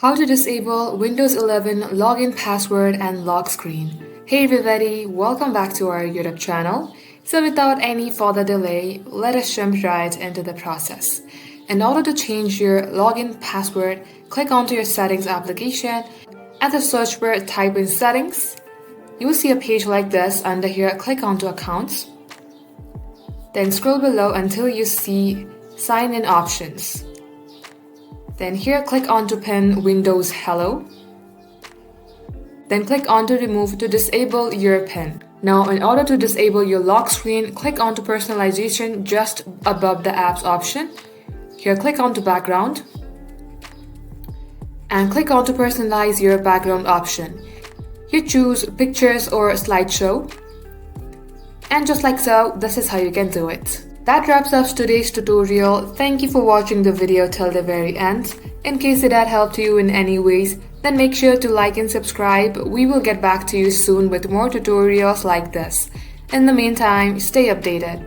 How to disable Windows 11 login password and lock screen. Hey everybody, welcome back to our YouTube channel. So without any further delay, let us jump right into the process. In order to change your login password, click onto your settings application. At the search bar, type in settings. You will see a page like this. Under here, click onto accounts. Then scroll below until you see sign in options. Then here click on to pin Windows Hello. Then click on to remove to disable your pin. Now in order to disable your lock screen, click on to personalization just above the apps option. Here click on to background. And click on to personalize your background option. Here choose pictures or slideshow. And just like so, this is how you can do it. That wraps up today's tutorial. Thank you for watching the video till the very end. In case it had helped you in any ways, then make sure to like and subscribe. We will get back to you soon with more tutorials like this. In the meantime, stay updated.